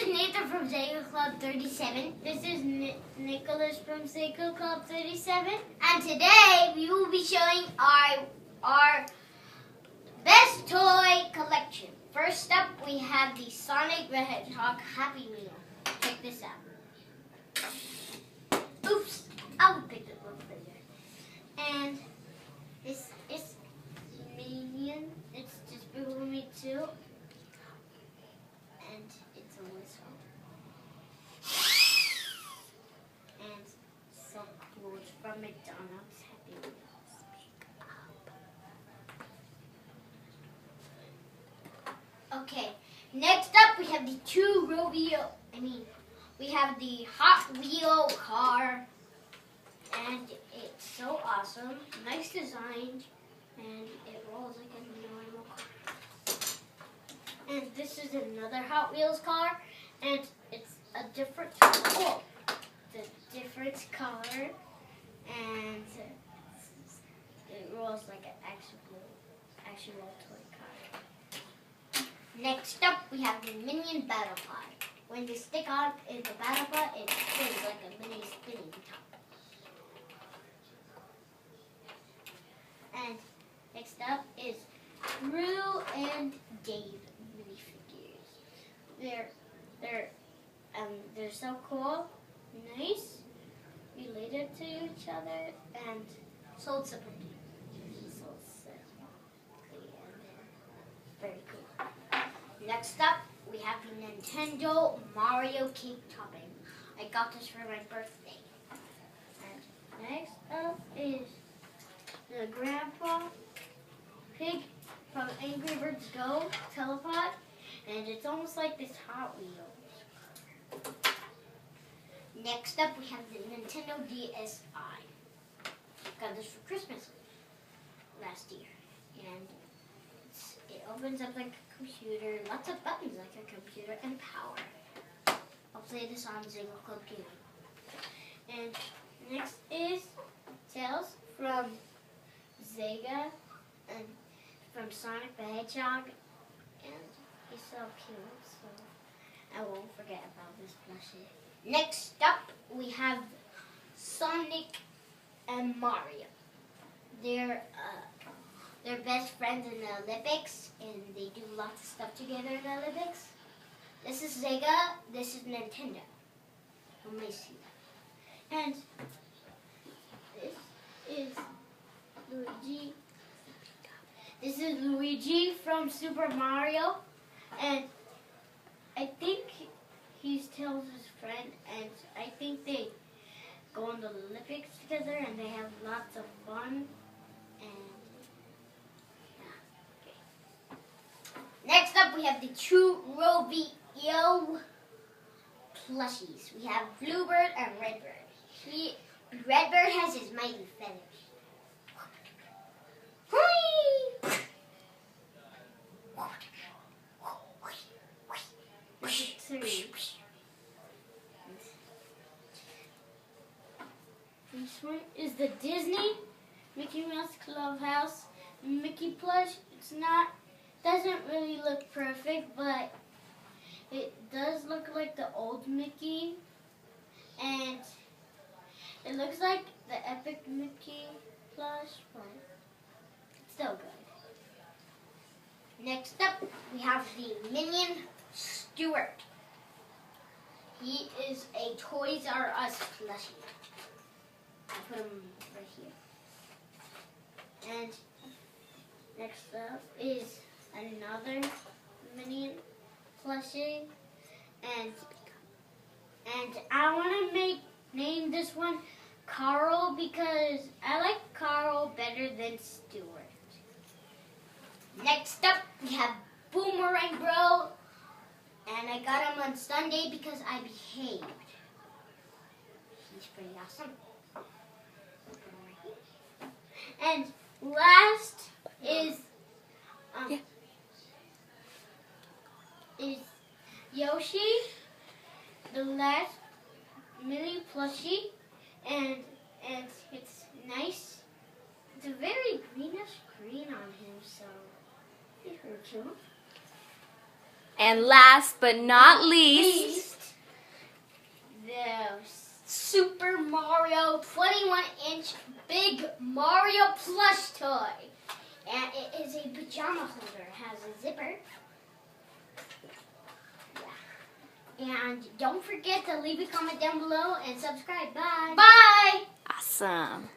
is Nathan from Sega Club 37. This is Nicholas from Sega Club 37. And today we will be showing our best toy collection. First up, we have the Sonic the Hedgehog Happy Meal. Check this out. Oops, I'll pick it up later. And this is Minion. It's just below me too. And it's a whistle. And so cool. It's from McDonald's Happy Meals. Okay, next up we have the we have the Hot Wheel car. And it's so awesome. Nice design. And it rolls like a normal car. And this is another Hot Wheels car, and it's a different color, and it rolls like an actual toy car. Next up, we have the Minion Battle Pod. When you stick on in the Battle Pod, it spins like a mini spinning top. And next up is Drew and Dave minifigures. They're so cool, nice, related to each other, and sold separately. Very cool. Next up, we have the Nintendo Mario cake topping. I got this for my birthday. And next up is the Grandpa Pig from Angry Birds Go Telepod, and it's almost like this Hot Wheels. Next up, we have the Nintendo DSi. Got this for Christmas last year, and it opens up like a computer, lots of buttons like a computer, and power. I'll play this on Sega Club Gaming. And next is Tails from Sega and from Sonic the Hedgehog, and he's so cute, so I won't forget about this plushie. Next up, we have Sonic and Mario. They're best friends in the Olympics, and they do lots of stuff together in the Olympics. This is Sega, this is Nintendo. You may see that. And this is Luigi. This is Luigi from Super Mario, and I think he's Tails' friend, and I think they go on the Olympics together, and they have lots of fun. And yeah, okay. Next up, we have the two Rovio plushies. We have Bluebird and Redbird. Redbird has his mighty feathers. This one is the Disney Mickey Mouse Clubhouse Mickey plush. Doesn't really look perfect, but it does look like the old Mickey, and it looks like the Epic Mickey plush, but it's still good. Next up, we have the Minion Stuart. He is a Toys R Us plushie. I put him right here. And next up is another Minion plushie, and I want to name this one Carl because I like Carl better than Stuart. Next up, we have Boomerang Bro, and I got him on Sunday because I behaved. He's pretty awesome. And last is Yoshi, the last mini plushie, and it's nice. It's a very greenish green on him, so it hurts him. And last but not least, the Super Mario 21-inch Big Mario plush toy. And it is a pajama holder. It has a zipper. Yeah. And don't forget to leave a comment down below and subscribe. Bye. Bye. Awesome.